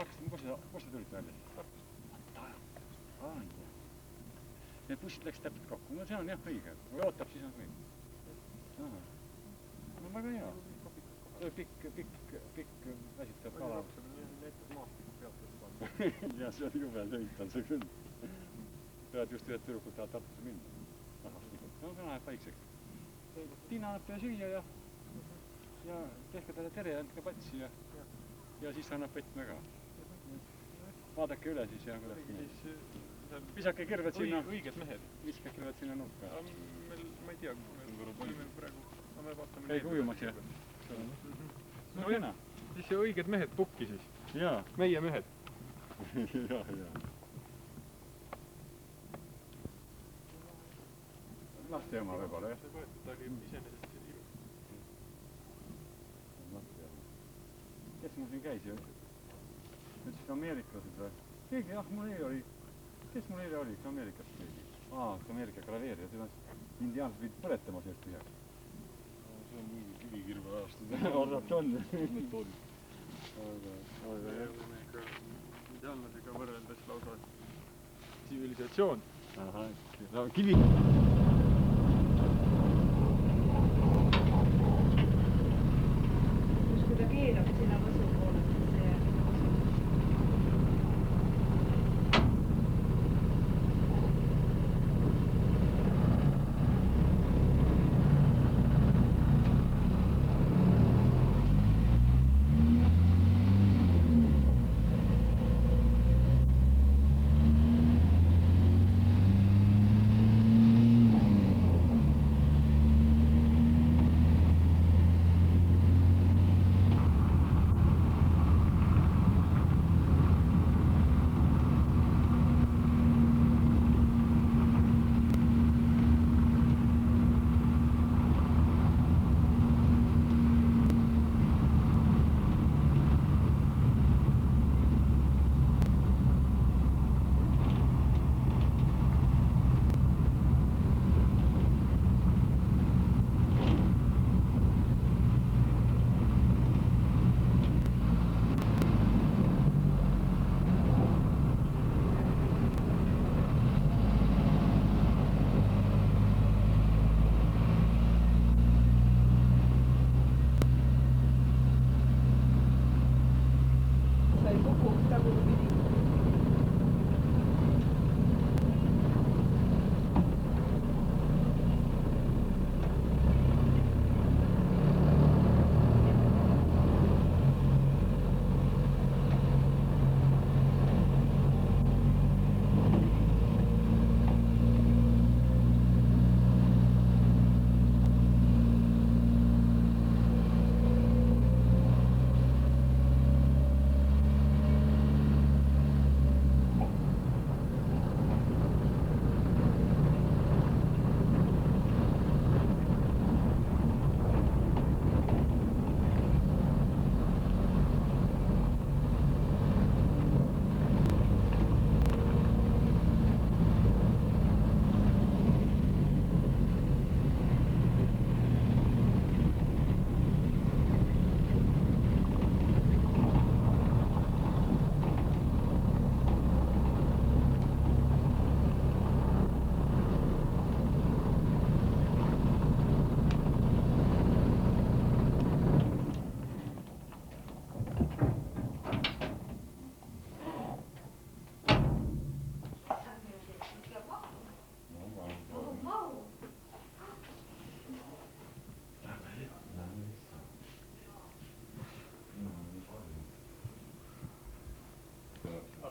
aga kus te tulite välja? Need bussid läks täpselt kokku. No see on jah õige. Kui ootab, siis on õige. No väga hea. Pikk väsitav kala. Ja see on jube sõit on see küll. Pead just ühed tüdrukud tahavad Tartusse minna. No see läheb väikseks. Tiina annab teile süüa ja tehke talle tere ja andke patsi ja siis annab võtme ka. Vaadake üle siis ja kuidas kinni. Visake kirved sinna. Õiged mehed. Viske kirved sinna nurka. Ma ei tea, kui meil praegu. Käige ujumas ja. No kena. Siis see õiged mehed pukki siis. Jaa. Meie mehed. Jaa. Laste oma võib-olla, jah? Ta oli iseenesest ilus. Kes mul siin käis ju? Ütlesid Ameeriklased või? Keegi, mul eile oli. Kes mul eile oli? Ameerikast keegi. Ameerika graveerija. Seda indiaansed pidid põletama sellest tühjaks. See on mingi kivikirve aastad. Arvat on. Indiaanlasega võrreldes lausa tsivilisatsioon. Kivi. Kui ta keerab sinna võsu poole, siis see jääb sinna võsu.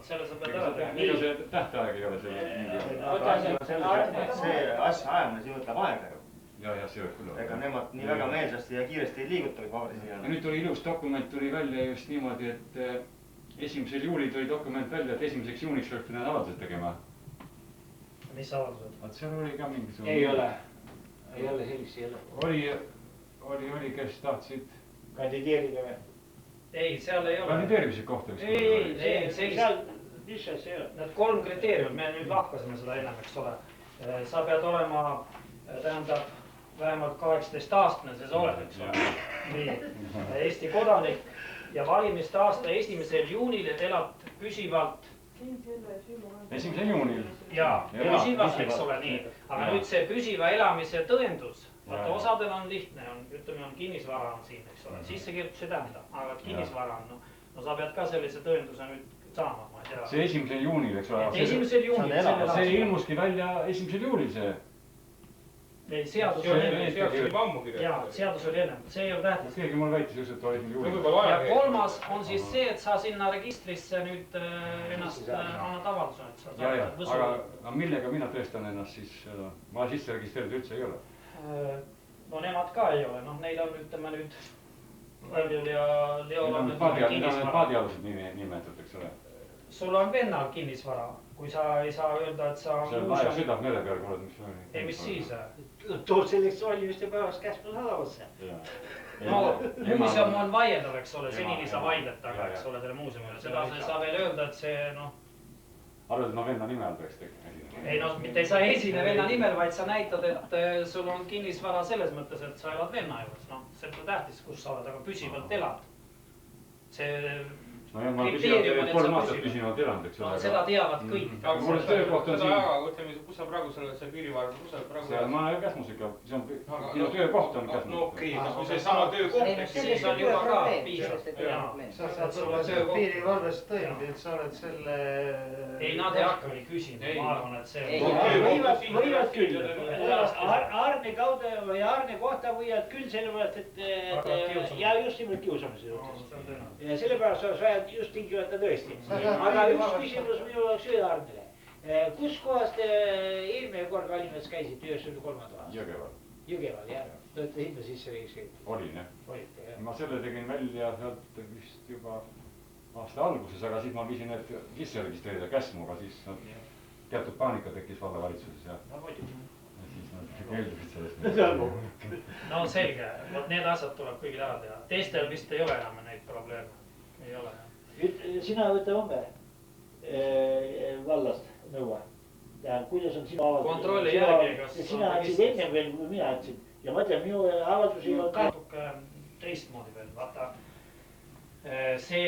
Selle sa pead ära teha. Ega see tähtaeg ei ole selle mingi... See asja ajamine siin võtab aega ju. Ja see võib küll olla. Ega nemad nii väga meelsasti ja kiiresti ei liigutagi paberisi. Ja nüüd tuli ilus dokument tuli välja just niimoodi, et 1. juulil tuli dokument välja, et 1. juuniks oleks pidanud avaldused tegema. Mis avaldused? Vaat seal oli ka mingisugune... Ei ole. Ei ole sellist ei ole. Oli, kes tahtsid... Kandideerida või? Ei, seal ei ole. Kandideerimise kohta. Ei, sellist... Need 3 kriteeriumid, me nüüd lahkasime seda enam, eks ole. Sa pead olema, tähendab, vähemalt 18-aastane, see sa oled, eks ole. Nii, Eesti kodanik ja valimiste aasta 1. juunil elad püsivalt. 1. juunil. Jaa, püsivalt, eks ole, nii. Aga nüüd see püsiva elamise tõendus, vaata osadel on lihtne, ütleme, on kinnisvara on siin, eks ole, sissekirjutus ei tähenda, aga kinnisvara on, no sa pead ka sellise tõenduse nüüd saama, ma ei tea. See 1. juunil, eks ole. 1. juunil. See ilmuski välja 1. juulil see. Ei, seadus oli enne. Seadus oli ammu kirjas. Jaa, seadus oli enne, see ei ole tähtis. Keegi mul väitis just, et oli 1. juulil. Ja kolmas on siis see, et sa sinna registrisse nüüd ennast annad avalduse, et sa saad võsu. Aga millega mina tõestan ennast siis, ma sisse registreeritud üldse ei ole? No nemad ka ei ole, noh neil on, ütleme nüüd, Kaljul ja Leol on paadialused nimetud, eks ole. Sul on vennal kinnisvara, kui sa ei saa öelda, et sa... See on laia südab mere peal, kuule, mis oli. Ei, mis siis? Tood selleks valimiste päevast käsmus sadavasse. No, muuseum on vaieldav, eks ole, senini sa vaidled taga, eks ole, selle muuseumile. Seda sa ei saa veel öelda, et see, noh... Arvad, et ma venna nime all peaks tegema? Ei, no, mitte ei saa esine venna nimel, vaid sa näitad, et sul on kinnisvara selles mõttes, et sa elad venna juures. No, see pole tähtis, kus sa oled, aga püsivalt elad. See... No jah, ma olen 3 aastat püsivalt elanud, eks ole. No, seda teavad kõik. Aga mul töökoht on siin. Aga ütleme, kus sa praegu seal piirivalve, kus sa praegu... See on ma Käsmus ikka, see on minu töökoht on Käsmus. No okei, kas kui see sama töökoht, siis on juba ka piisavalt. Sa saad olla piirivalves tõend, et sa oled selle... Ei, nad ei hakkagi küsima, ma arvan, et see... Võivad küll. Arne kaudu või Arne kohta võivad küll sellepärast, et ja just nimelt kiusamise juurde. Ja sellepärast sa sajad just tingimata tõesti. Aga üks küsimus minul oleks üle Arnele. Kus kohas te eelmine kord valimas käisite 93. aastal? Jõgeval. Jõgeval, jah. Te olete hinda sisse registreeritud? Olin, jah. Olite, jah. Ma selle tegin välja sealt vist juba aasta alguses, aga siis ma viisin need sisse registreerida Käsmuga, siis teatud paanika tekkis vallavalitsuses ja siis nad keeldusid sellest. No selge, need asjad tuleb kõigil ära teha. Teistel vist ei ole enam neid probleeme. Ei ole, jah. Sina võta homme vallast nõua. Kuidas on sinu avaldus? Kontrolli järgi, kas... Sina andsid enne veel, kui mina andsin. Ja ma tean, minu avaldusi on ka... Natuke teistmoodi veel, vaata. See,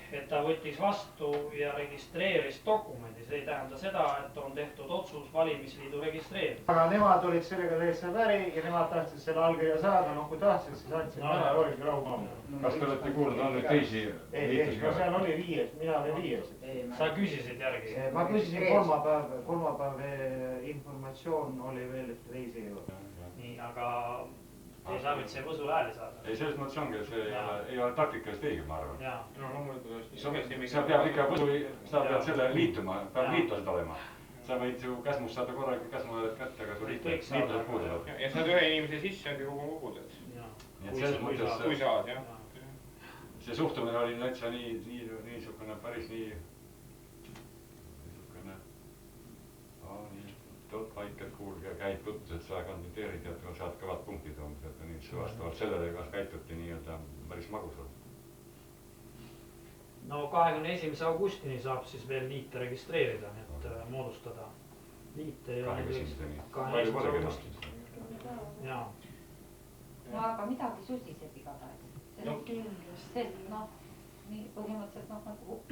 et ta võttis vastu ja registreeris dokumendi, see ei tähenda seda, et on tehtud otsus valimisliidu registreerida. Aga nemad olid sellega täitsa päri ja nemad tahtsid selle allkirja saada, noh kui tahtsid, siis andsid ära ja oligi rahu. Kas te olete kuulnud, on nüüd teisi liitusi ka? Seal oli 5, mina olin 5. Sa küsisid järgi? Ma küsisin kolmapäev informatsioon oli veel, et teisi ei ole. Nii, aga sa võid see võsul hääli saada. Ei, selles mõttes ongi, et see ei ole taktikalist õige, ma arvan. No loomulikult. Sa pead ikka võsu, sa pead selle liituma, peab liitlased olema. Sa võid ju Käsmus saada korralikult Käsmuhääled kätte, aga kui liitlased puuduvad. Ja saad ühe inimese sisse, ongi kogu kogud. Nii et selles mõttes... Kui saad, jah. See suhtumine oli näitsa niisugune päris nii... Tot paikad kuulge, käid tutvus, et sa kandideerid ja saad kõvad punktid umbes, et nii vastavalt sellele, kas käituti nii-öelda päris magusalt. No 21. augustini saab siis veel liite registreerida, et moodustada liite ja... 21. augustini. Jaa. No aga midagi susiseb igatahes. Sest noh, põhimõtteliselt noh nagu...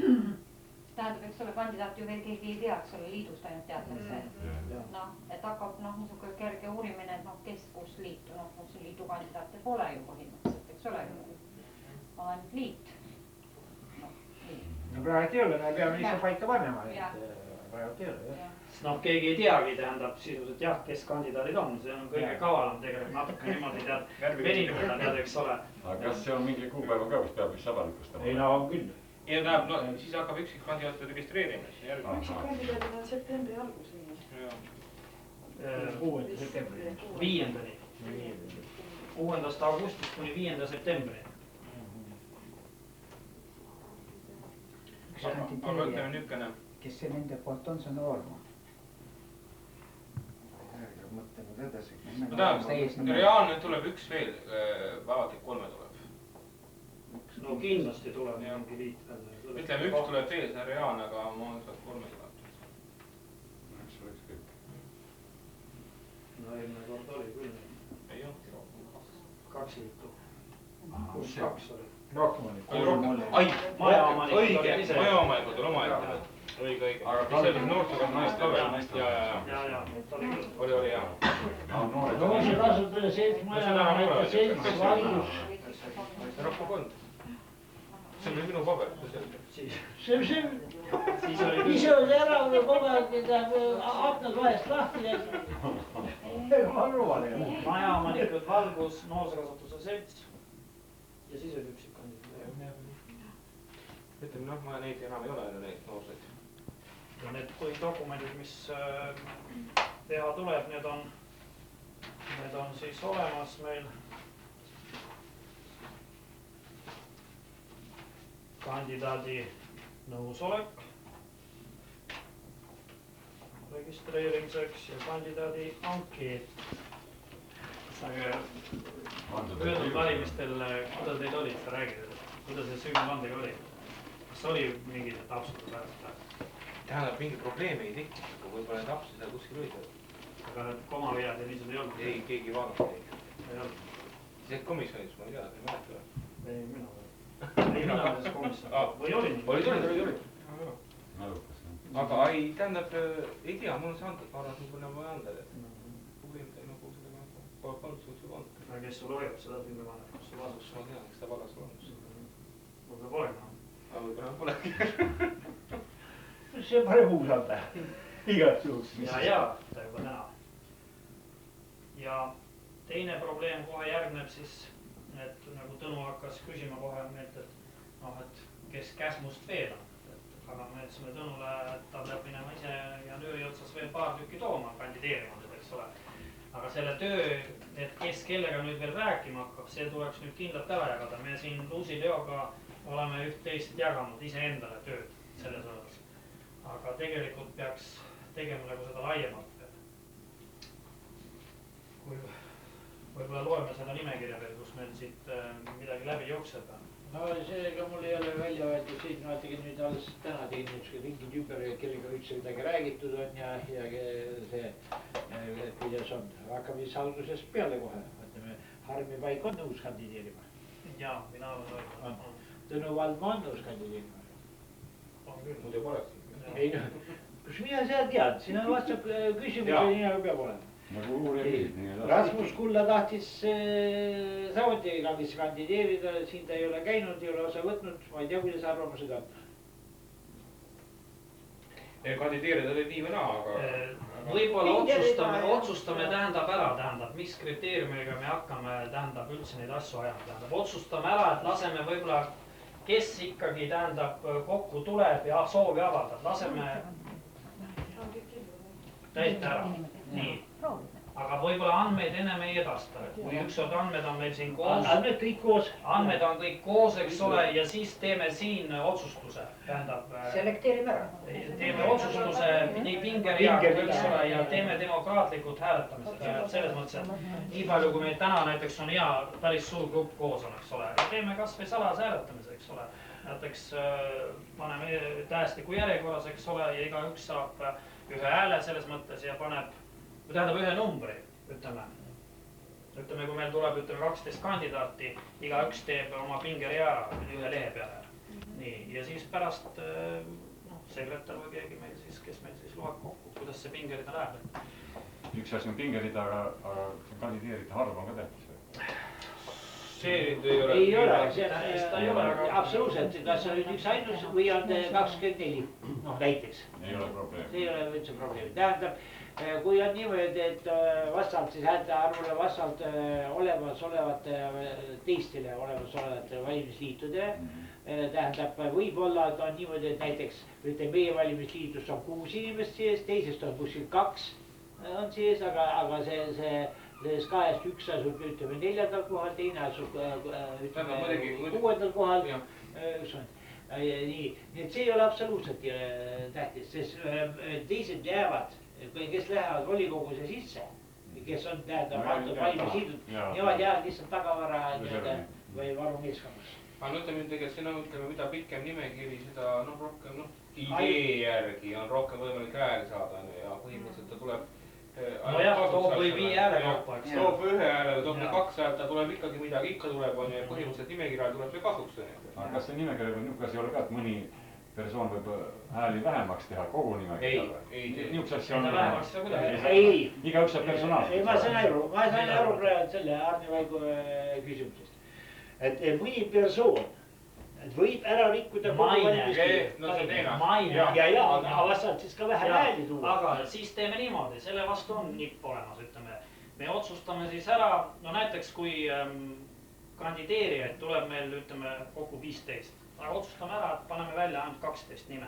Tähendab, eks ole, kandidaat ju veel keegi ei tea, eks ole, liidust ainult teatakse. Noh, et hakkab niisugune kerge uurimine, et noh, kes kus liitu, noh, kus liidu kandidaate pole ju põhimõtteliselt, eks ole, on ainult liit. No praegu ei ole, me peame lihtsalt paika panema, praegu ei ole, jah. Noh, keegi ei teagi, tähendab sisuliselt jah, kes kandidaadid on, see on kõige kavalam tegelikult natuke niimoodi tead, venitada tead, eks ole. Aga kas see on mingi kuupäeva ka, mis peab vist avalikustama? Ei, no on küll. Ja tähendab, no siis hakkab üksik kandidaate registreerimas. Üksik kandidaadid on septembri alguseni. 6. septembri. 5. 6. augustist kuni 5. septembri. Aga ütleme nükene. Kes see nende poolt on, see on Noorma. Mõtle nüüd edasi. No tähendab, reaalne tuleb üks veel, vaevalt 3 tuleb. No kindlasti tuleb mingi liit. Ütleme, üks tuleb veel, see on reaalne, aga ma olen 3 tuleb. Üks oleks kõik. No eelmine kord oli küll. Ei olnud. 2 liitu. Kus 2 oli? rohkem oli. ai, Majaomanikud õige, olid ise. majaomanikud on omaette. Õige. Ise oli noortekond naist ka veel. Ja, oli küll. Oli jah. Noorte kasutaja selts, majaomanikud selts, valgus. Rahvakond. See oli minu paber. See Siis oli küll. ise oli ära kogu aeg, aknad vahest lahti ja. Majaomanikud, valgus, noorsoolasutuse selts ja siis oli üksikkandidaat. Ütleme noh, neid enam ei ole, neid noorseid. Ja need põhidokumendid, mis teha tuleb, need on siis olemas meil. Kandidaadi nõusolek registreerimiseks ja kandidaadi ankeet. Möödunud valimistel, kuidas teil olid, sa räägid, kuidas see süümkandega oli? Kas oli mingid tapsud pärast? Tähendab, mingi probleemi ei tekkinud, aga võib-olla need tapsud seal kuskil olid. Aga need komavead ja niisugused ei olnud? Ei, keegi ei vaadanud. Ei olnud? See komisjonis, ma ei tea, ei mäleta või? Ei, mina selles komisjonis. Või olin? Oli. Aga ei, tähendab, ei tea, mul on see andnud, ma arvan, et mul pole anda. Probleemid ei nagu sellega pole pannud suhteliselt anda. Aga kes sul hoiab seda filmivannet, kus sul asus? Ma tean, eks ta pagas on. Mul peab olema. Aga võib-olla polegi. See on parem uus anda. Igaks juhuks. Ja, ta juba täna. Ja teine probleem kohe järgneb siis, et nagu Tõnu hakkas küsima kohe meilt, et kes käsmust veel on. Aga me ütlesime Tõnule, et ta peab minema ise ja nööri otsas veel paar tükki tooma kandideerima, eks ole. Aga selle töö, et kes kellega nüüd veel rääkima hakkab, see tuleks nüüd kindlalt ära jagada. Me siin Luusi Leoga oleme üht-teist jaganud iseendale tööd selles osas. Aga tegelikult peaks tegema nagu seda laiemalt. Kui võib-olla loeme seda nimekirja veel, kus meil siit midagi läbi jookseb. No seega mul ei ole välja võetud siin, ma tegin nüüd alles täna tegin niisugused ringid ümber, kellega üldse midagi räägitud on ja see, kuidas on. Hakkame siis algusest peale kohe. Võtame, Harmi Paik on nõus kandideerima. Jaa, mina olen nõus. Tõnu Valdma on nõus kandideerima. On küll. Muidu pole. Ei noh, kus mina seda tead, siin on vastab küsimusi nii nagu peab olema. Rasmus Kulla tahtis samuti kandideerida, siin ta ei ole käinud, ei ole osa võtnud, ma ei tea, kuidas arvamused on. Kandideerida oli nii või naa, aga... Võib-olla otsustame tähendab ära, mis kriteeriumiga me hakkame tähendab üldse neid asju ajama. Otsustame ära, et laseme võib-olla, kes ikkagi tähendab kokku tuleb ja soovi avaldab, laseme täita ära. Nii. Aga võib-olla andmeid ennem ei edasta. Kui ükskord andmed on meil siin koos. Andmed kõik koos. Andmed on kõik koos, eks ole, ja siis teeme siin otsustuse. Selekteerime ära. Teeme otsustuse nii pingereaga, eks ole, ja teeme demokraatlikult hääletamised. Selles mõttes, et nii palju, kui meil täna näiteks on hea päris suur grupp koos on, eks ole. Teeme kas või salase hääletamise, eks ole. Näiteks paneme tähestiku järjekorras, eks ole, ja iga üks saab ühe hääle selles mõttes ja paneb tähendab ühe numbri, ütleme, kui meil tuleb 12 kandidaati, iga üks teeb oma pingerea ära ühe lehe peale. Nii, ja siis pärast sekretär või keegi meil siis, kes meil siis loeb kokku, kuidas see pingerida läheb. Üks asi on pingerida, aga kandideerida harva on ka tähtis. See ei ole. Ei ole, absoluutselt, kas on nüüd üks ainus või on 24, näiteks. Ei ole probleem. See ei ole üldse probleem. Tähendab, kui on niimoodi, et vastavalt siis häälte arvule, vastavalt olemasolevate teistele olemasolevate valimisliitude, tähendab, võib-olla, et on niimoodi, et näiteks meie valimisliidus on 6 inimest sees, teisest on kuskil 2 on sees, aga sellest kahest üks asub, ütleme, 4. kohal, teine asub, ütleme, 6. kohal. Nii, et see ei ole absoluutselt tähtis, sest teised jäävad, kes lähevad volikogusse sisse, kes on valimisliidud, nemad jäävad lihtsalt tagavara või varumeeskonnas. Aga ütleme tegelikult, mida pikem nimekiri, seda rohkem idee järgi on rohkem võimalik hääli saada ja põhimõtteliselt ta tuleb nojah, toob või 5 hääle kaupa, eks. Toob 1 hääle, toob 2 häält, ta tuleb ikkagi midagi, ikka tuleb, on ju, põhimõtteliselt nimekirjal tuleb see kasuks. Aga kas see nimekirja või niisugune ei ole ka, et mõni persoon võib hääli vähemaks teha kogu nimekirja? Niisuguse asja on. Ei. Igaüks saab personaalselt. Ei, ma sain aru praegu selle Arne Vaigu küsimusest. Et mõni persoon võib ära rikkuda kogu maine. Ja, aga vastavalt siis ka vähe hääli tuua. Aga siis teeme niimoodi, selle vastu on nipp olemas, ütleme. Me otsustame siis ära, no näiteks kui kandideerijaid tuleb meil, ütleme, kokku 15. Aga otsustame ära, et paneme välja ainult 12 nime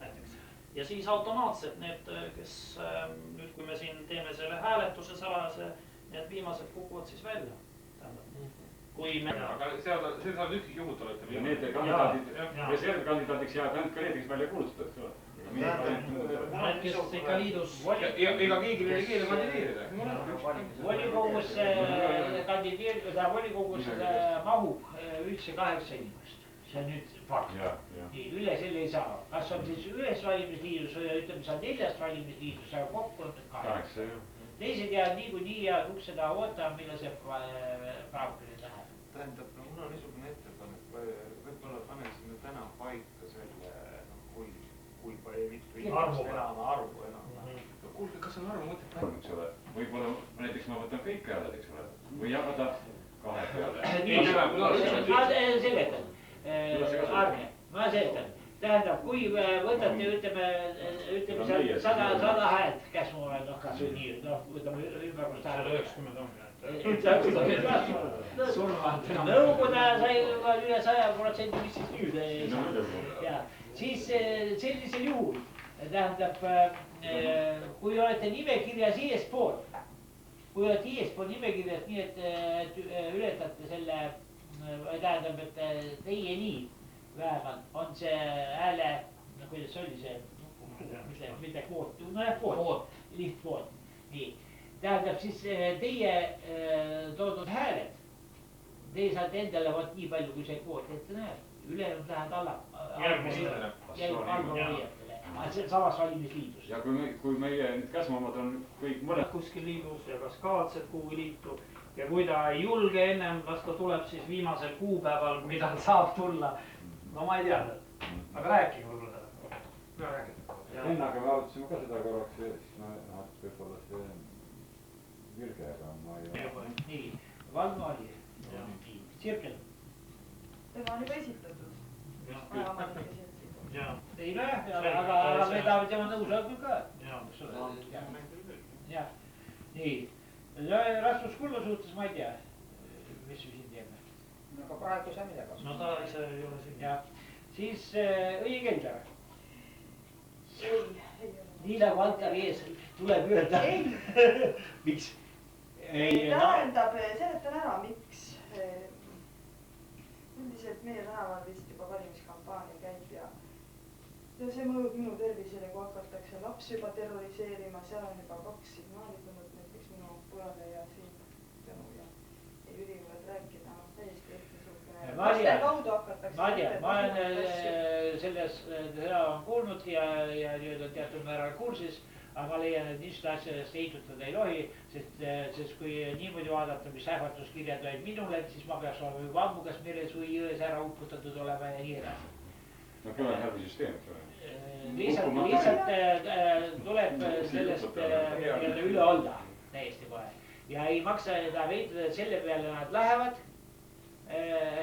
näiteks. Ja siis automaatselt need, kes nüüd, kui me siin teeme selle hääletuse salajase, need viimased kukuvad siis välja. Kui me... Aga see saab üksikjuhud olete. Ja need kandidaadid, reservkandidaadiks jääb ainult ka need, kes välja kuulutatud. Need, kes ikka liidus... Ega keegi ei keele kandideerida. Volikogus mahub üldse 8 inimest. See on nüüd fakt. Üle selle ei saa. Kas on siis ühes valimisliidus, ütleme sa 4 valimisliidus, aga kokku on 8. Teised jäävad niikuinii ja seda ootama, mille see praegune läheb. Tähendab, mul on niisugune ettepanek, võib-olla pane sinna täna paika selle, kui palju mitu inimest enam arvu enam. Kuulge, kas on arvu mõtet? Võib-olla näiteks ma võtan kõik hääled, eks ole, või jagada 2 peale. Ma seletan, Arne, ma seletan. Tähendab, kui võtate, ütleme 100 häält, kes mul on, kas või nii, võtame ümbergust häält. 190 on. Nõukogude sai juba üle 100%, mis siis nüüd. Siis sellisel juhul, tähendab, kui olete nimekirjas eespool, nimekirjas nii, et ületate selle, tähendab, et teie nii vähemalt on see hääle, kuidas oli see, mitte kvoot, kvoot, lihtkvoot, nii. Tähendab siis teie toodud hääled, teie saate endale võt nii palju, kui see kvoot ette näeb. Ülejäänud lähevad alla. Samas valimisliidus. Ja kui meie nüüd käsmamad on kõik mõned kuskil liidus ja kas kavatsed kuhugi liitu ja kui ta ei julge ennem, las ta tuleb siis viimasel kuupäeval, mida saab tulla. No ma ei tea, aga rääkige võib-olla seda. Enne, aga me arutasime ka seda korraks, siis võib-olla see Virge, aga ma ei ole. Nii, Valmo oli. Sirkel. Tema on juba esitatud. Ei näe, aga me tahame tema nõusolekul ka. Jah, nii. Rasmus Kullo suhtes ma ei tea, mis me siin teeme. No aga praegu sa midagi. No ta ise ei ole siin. Jah, siis Õie Keldar. Nii nagu Antari ees tuleb öelda. Miks? Tähendab, seletan ära, miks. Üldiselt meie tänaval vist juba valimiskampaania käib ja see mõjub minu tervisele, kui hakatakse lapsi juba terroriseerima, seal on juba 2 signaali tulnud näiteks minu pojale ja siin tänu ja ei ürivad rääkida täiesti etnisugune. Laste kaudu hakatakse. Ma olen selles seda kuulnud ja teatud määral kursis, aga ma leian, et niisugust asjadest eitutada ei tohi, sest kui niimoodi vaadata, mis ähvartuskirjad olid minule, siis ma peaks olema juba ammu kas meres või jões ära uputatud olema ja nii edasi. No küll on härbisüsteem. Lihtsalt tuleb sellest üle olla täiesti kohe. Ja ei maksa seda veitada, et selle peale nad lähevad,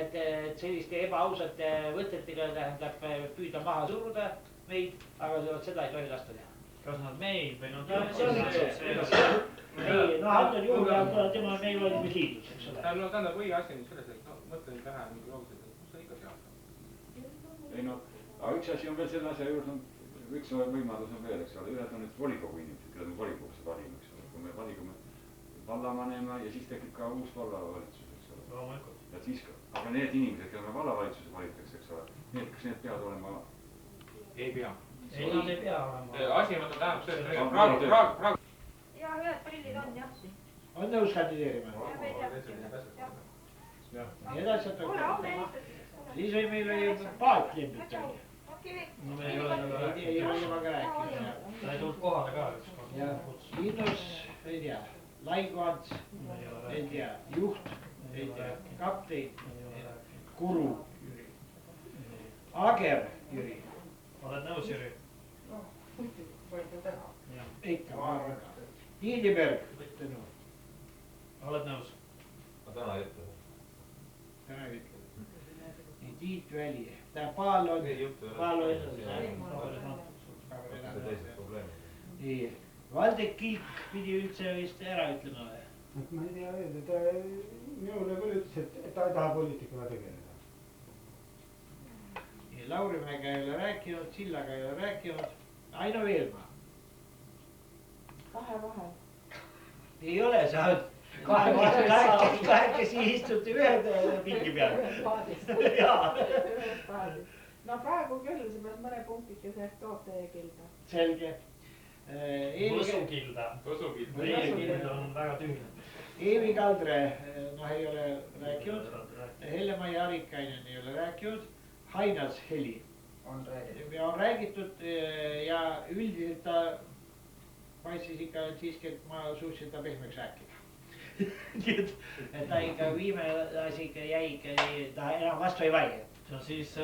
et selliste ebaausate võtetega tähendab püüda maha suruda meid, aga seda ei tohi lasta teha. Kas nad meid või nad... Ei, no Anton Juhul, tema on meil valimisliidus, eks ole. No tähendab või asi nüüd selles, et mõtlen tähe mingi laused, et kus sa ikka seal? Ei no, aga üks asi on veel selle asja juurde, üks võimalus on veel, eks ole, ühed on nüüd volikogu inimesed, kelle me volikogusse valime, eks ole, kui me valime vallavanema ja siis tekib ka uus vallavalitsus, eks ole. Loomulikult. Ja siis, aga need inimesed, kelle me vallavalitsuses valitakse, eks ole, kas need peavad olema? Ei pea. Ei, nad ei pea olema. Asi mõte tähendab see, et praegu. Ja ühed prillid on, jah. On nõus kandideerima? Ja nii edasi, siis või meil oli Paat lembit. no me ei ole temaga rääkinud. Ei ole temaga rääkinud. Ta ei tulnud kohale ka ükskord. Ja Linnus, ei tea, Laiguants, ei tea, juht, ei tea, kaptein, Kuru, Ager, Jüri. Oled nõus, Jüri? Ikka, ma arvan. Niidiberg, Tõnu. Oled nõus? Ma täna ei ütle. Täna ei ütle. Nii Tiit Väli. Tää Paal on teised probleemid. Nii, Valdek Kilk pidi üldse vist ära ütlema või? Ma ei tea öelda, ta minule küll ütles, et ta ei taha poliitikuga tegeleda. Laurimäega ei ole rääkinud, Sillaga ei ole rääkinud, Aino Veelmaa. Kahe vahel. Ei ole, sa oled kahekesi istuti ühe pingi peal. Jaa. No praegu küll, seepärast mõne punktikese ehk toob teie kilda. Selge. Võsukilda. Meie kild on väga tühine. Eevi Kaldre, ei ole rääkinud. Helle-Mai Arikainen ei ole rääkinud. Hainas Heli. On räägitud ja üldiselt ta paistis ikka siiski, et ma suutsin ta pehmeks rääkida. Nii et ta ikka viimane asi ikka jäi ikka, ta enam vastu ei vaie. Ja siis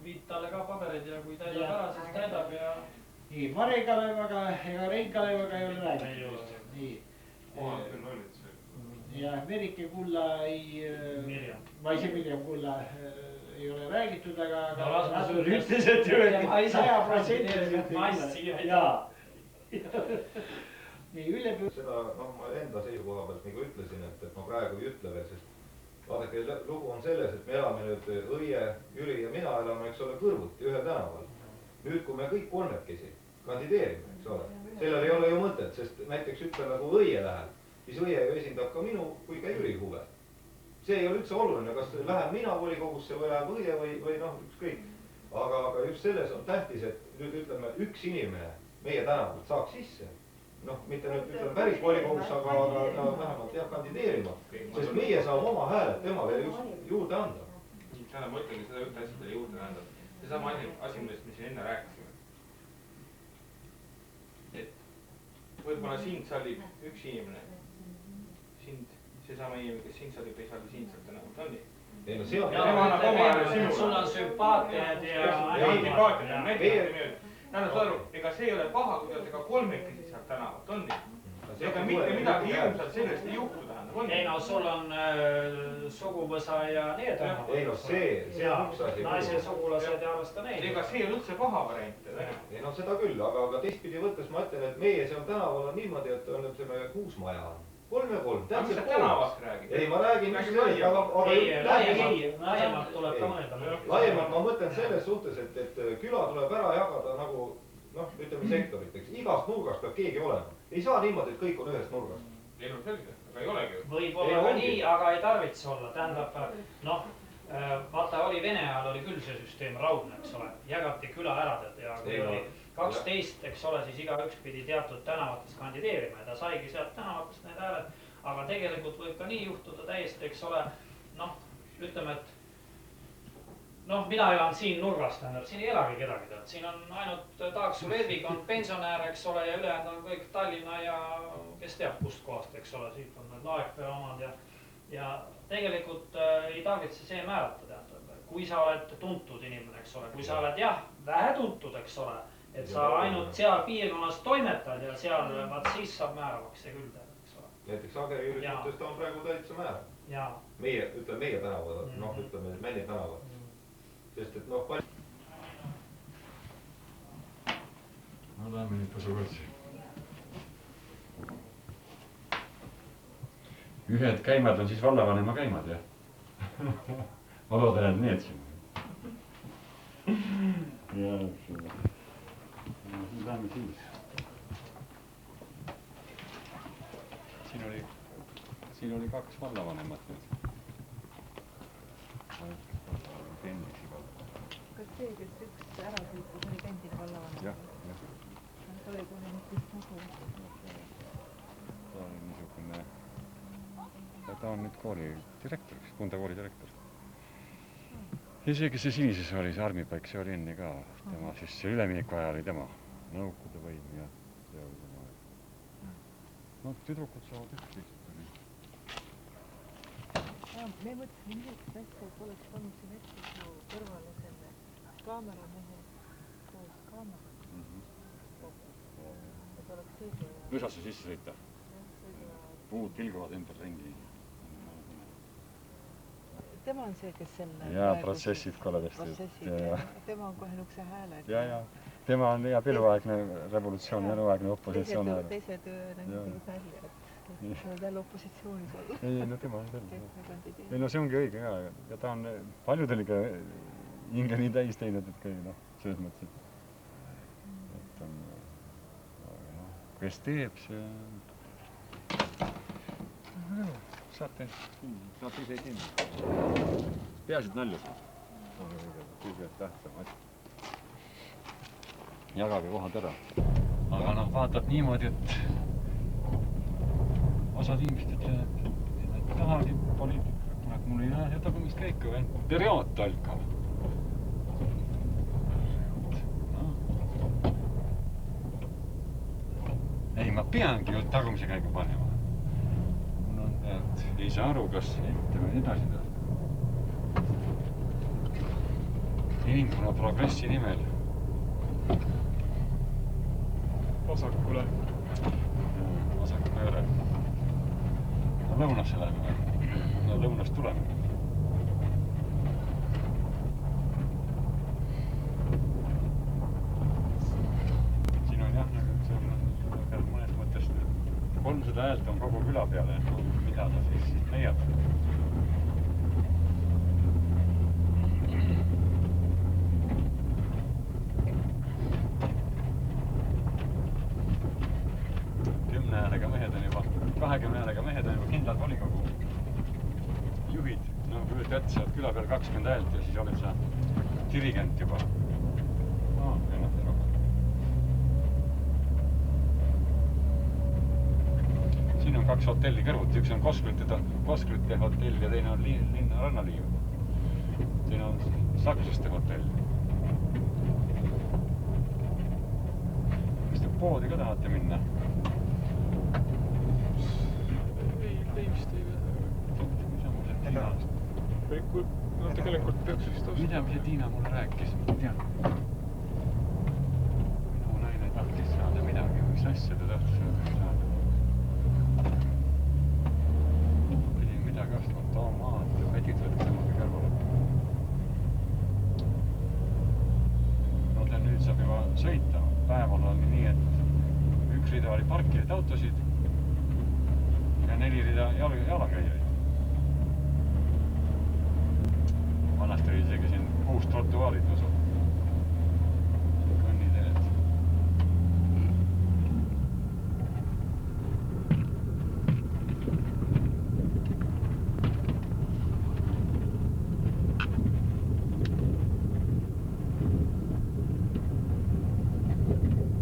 viid talle ka paberid ja kui täidab ära, siis täidab ja... Nii, Mare Kalevaga ega Rein Kalevaga ei ole räägitud. Nii. Ja Merike Kulla ei... Ma ise Mirjam Kulla ei ole räägitud, aga... Nad ütles, et 100% jaa. Nii, Ülle... Seda, ma enda seisukoha pealt nagu ütlesin, et ma praegu ei ütle veel, sest vaadake, lugu on selles, et me elame nüüd Õie, Jüri ja mina elame, eks ole, kõrvuti ühel tänaval. Nüüd, kui me kõik kolmekesi kandideerime, eks ole, sellel ei ole ju mõtet, sest näiteks ütleme, kui Õie läheb, siis Õie ju esindab ka minu kui ka Jüri huve. See ei ole üldse oluline, kas lähen mina volikogusse või läheb Õie või ükskõik. Aga just selles on tähtis, et nüüd ütleme, üks inimene meie tänavalt saaks sisse. Mitte nüüd ütleme päris volikogusse, aga vähemalt jah kandideerima. Sest meie saame oma hääled temale just juurde anda. Tähendab, ma ütlengi seda ühte asja teile juurde tähendab. See sama asi, millest me siin enne rääkisime. Et võib-olla sind sallib üks inimene. Seesama inimene, kes sind sallib, ei salli sind sealt tänavalt, on nii? Ei no seal... Sul on sümpaatiad ja... Tähendab, saad aru, ega see ei ole paha, kui te ka kolmekesi sealt tänavat, on nii? Ega mitte midagi hirmsalt sellest ei juhtu, tähendab, on nii? Ei no, sul on suguvõsa ja need tänavat. Ei no see on üks asi. Naise sugulased ja arvesta neid. Ega see on üldse paha variant. Ei no seda küll, aga teistpidi võttes ma ütlen, et meie seal tänaval on niimoodi, et on ütleme 6 maja on. 3 ja 3. Aga mis sa tänavast räägid? Ei, ma räägin just sellest, aga... Ei, laiemalt tuleb ka mõelda. Laiemalt ma mõtlen selles suhtes, et küla tuleb ära jagada nagu, ütleme sektoriteks. Igast nurgast peab keegi olema. Ei saa niimoodi, et kõik on ühest nurgast. Ei no selge, aga ei olegi. Võib-olla ka nii, aga ei tarvitse olla. Tähendab, vaata oli Vene ajal oli küll see süsteem raudne, eks ole. Jagati küla ära ja kui oli 12, eks ole, siis igaüks pidi teatud tänavates kandideerima ja ta saigi sealt tänavatest need hääled, aga tegelikult võib ka nii juhtuda täiesti, eks ole, ütleme, et mina elan siin nurgas, tähendab, siin ei elagi kedagi, siin on ainult Taaksu Ledvik on pensionär, eks ole, ja ülejäänud on kõik Tallinna ja kes teab kust kohast, eks ole, siit on need Laekpea omad ja tegelikult ei tarvitse see määrata, tähendab, kui sa oled tuntud inimene, eks ole, kui sa oled vähe tuntud, eks ole, et sa ainult seal piirkonnas toimetad ja seal siis saab määravaks see küll teha, eks ole. Näiteks Ageri üritustes ta on praegu täitsa määrav. Meie, ütleme meie tänavad, ütleme Männi tänavad. Sest et palju... No läheme nüüd pasu katsi. Ühed käimad on siis vallavanema käimad, jah? Ma loodan, et need siin. Jaa, seda. Nüüd lähme siis. Siin oli 2 vallavanemat nüüd. Kas see, kes üks ära sõitis, oli endine vallavanem? Jah. Ta oli kohe nüüd vist musu. Ta oli niisugune... Ta on nüüd kooli direktor, Kunda kooli direktor. isegi see Sinises oli see armipaik, see oli enne ka. Tema siis see ülemineku aja oli tema. Nõukogude võim ja see oli tema aeg. No tüdrukud saavad ükskõik. Me mõtlesime niisugust asja, et oleks pannud siin ette kõrvale selle kaameramehe koos kaameraga. Et oleks sõidu ja... Võsasse sisse sõita. Puud tilguvad ümber ringi. Tema on see, kes selle... Jaa, protsessib koledesti. Tema on kohe nukse hääle. Jaa. Tema on eluaegne revolutsioon, eluaegne opositsioon. Teised nagu välja, et nad jälle opositsioonis olnud. Ei, no tema on selle. Ei, no see ongi õige ja ta on paljudel ikka hinge nii täis teinud, et kõik, noh, selles mõttes, et on, kes teeb, see... Saate ise kinni. Peasid nalja saab. Kõige tähtsam asi. Jagage kohad ära. Aga noh, vaatad niimoodi, et osad inimesed ütlevad, et tahagi poliitika. Kurat, mul ei näe seda kumist käiku, ainult periood talkab. Ei, ma peangi ju tagumise käigu panema. Et ei saa aru, kas ütleme edasi taas. Inimkonna progressi nimel. Vasakule. Vasak pööre. No lõunasse läheme. No lõunast tuleme. Siin on jah, see on mõnes mõttes 300 häält on kogu küla peale. Mida ta siis leiab? Häälega mehed on juba, 20 häälega mehed on juba kindlad volikogu juhid. No kujuta ette, sa oled küla peal 20 häält ja siis oled sa dirigent juba. Ennast rohkem. Siin on 2 hotelli kõrvuti, üks on Koskrite hotell ja teine on linna rannaliiv. Teine on sakslaste hotell. Kas te poodi ka tahate minna? No tegelikult peaks vist ostma. Mida see Tiina mulle rääkis? Ma tean. Minu naine tahtis saada midagi, mis asja ta tahtis saada. Pidin midagi ostma, tomaat ja pedid võtta temaga kõrvale. No ta nüüd saab juba sõita. Päeval oli nii, et 1 rida oli parkirid autosid ja 4 rida jalakäijaid. Vanasti oli isegi siin uus trotuaarid osad. Kõnniteed.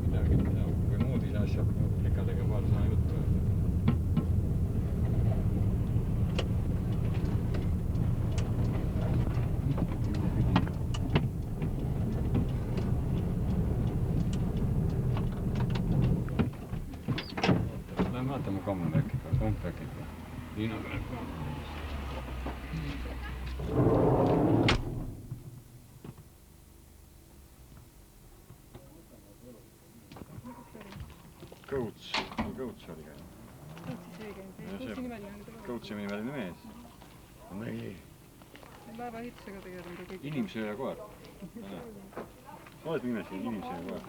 Midagi, kui muud ei saa, siis saab likadega paar sõna juttu. Vaatame komplekiga. Liina tuleb ka. Kõuts oli käinud. Kõutsi nimeline mees. Nägi. Päevaehitusega tegeleme kõik. Inimsööja koer. Oled nimesi inimsööja koer?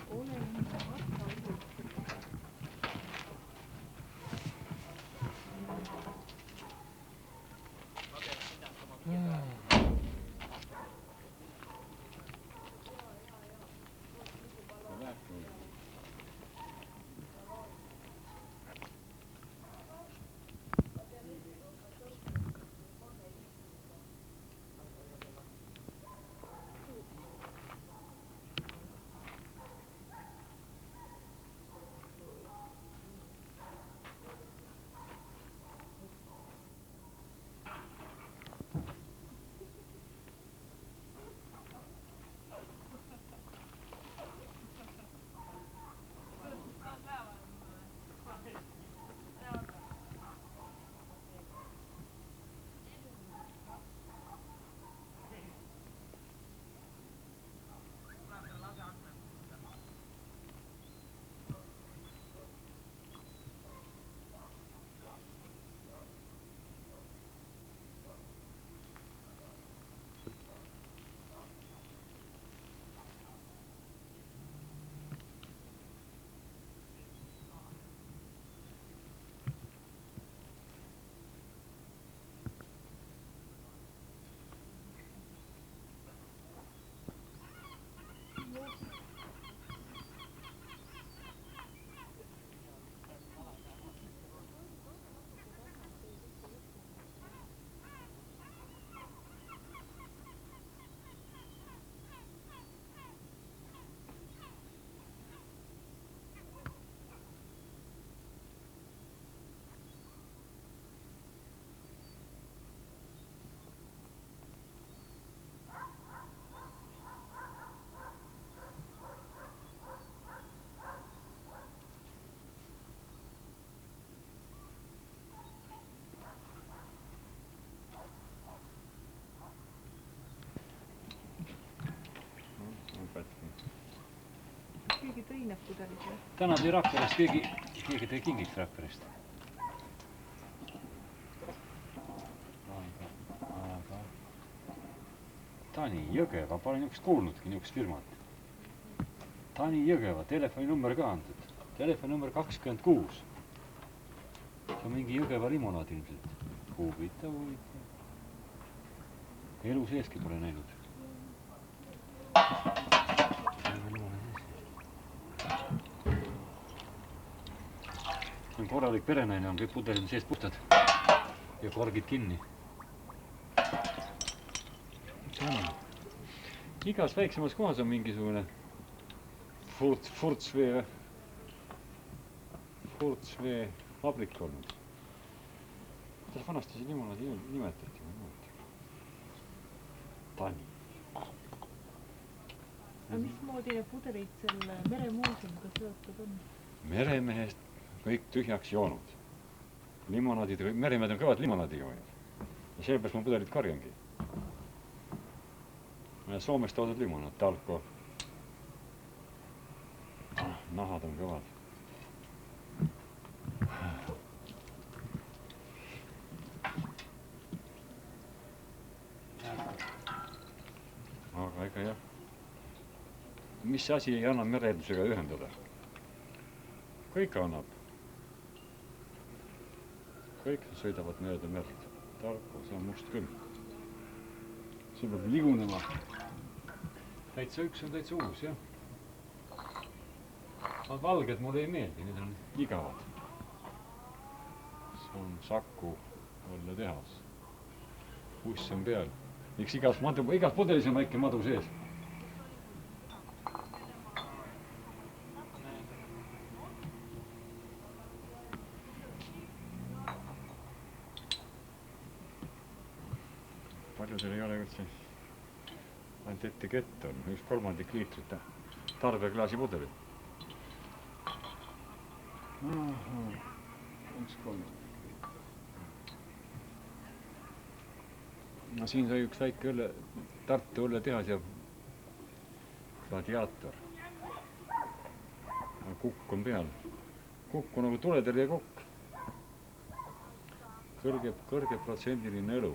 viinepudelis või? Täna tuli Rakverest, keegi tegi kingiks Rakverest. Aga Tani Jõgeva, pole niisugust kuulnudki, niisugust firmat. Tani Jõgeva, telefoninumber ka antud. Telefoninumber 26. See on mingi Jõgeva limonaad ilmselt. Huvitav. Elu seeski pole näinud. See on korralik perenaine, on kõik pudelid sees puhtad ja korgid kinni. Igas väiksemas kohas on mingisugune Furtsvee vabrik olnud. Kuidas vanasti see limonaadi nimetati? Tani. Aga mismoodi need pudelid selle meremuuseumiga seotud on? Meremehest kõik tühjaks joonud. Limonaadid, meremehed on kõvad limonaadiga või. Ja sellepärast ma pudelid karjangi. Soomest toodud limonaad, Talko. Nahad on kõvad. Aga ega jah. Mis asi ei anna merendusega ühendada? Kõik annab. Kõik sõidavad mööda merd. Tarko, see on must küll. See peab ligunema. Täitsa üks on täitsa uus, jah. Valged mulle ei meeldi, need on igavad. See on Saku õlletehas. Buss on peal. Miks igas pudelis on väike madu sees? Paljudel ei ole üldse ainult etikett on, 1/3 liitrit tarbeklaasi pudelit. 1/3. No siin sai üks väike Tartu õlletehas ja gladiaator. Kukk on peal. Kukk on nagu tuletõrjekukk. Kõrge protsendiline õlu.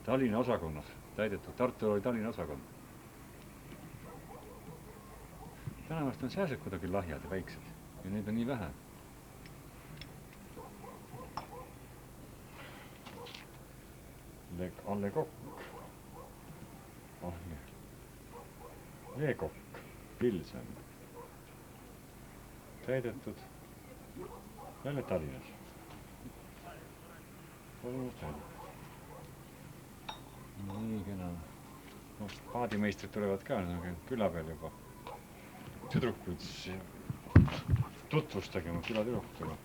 Tallinna osakonnas täidetud. Tartu oli Tallinna osakond. Tänavast on sääsed kuidagi lahjad ja väiksed ja neid on nii vähe. Alle Kokk. Leekokk. Pilsen. Täidetud. Jälle Tallinnas. Nii kena. Paadimeistrid tulevad ka, küla peal juba. Tüdrukud tutvustage oma külatüdrukutega.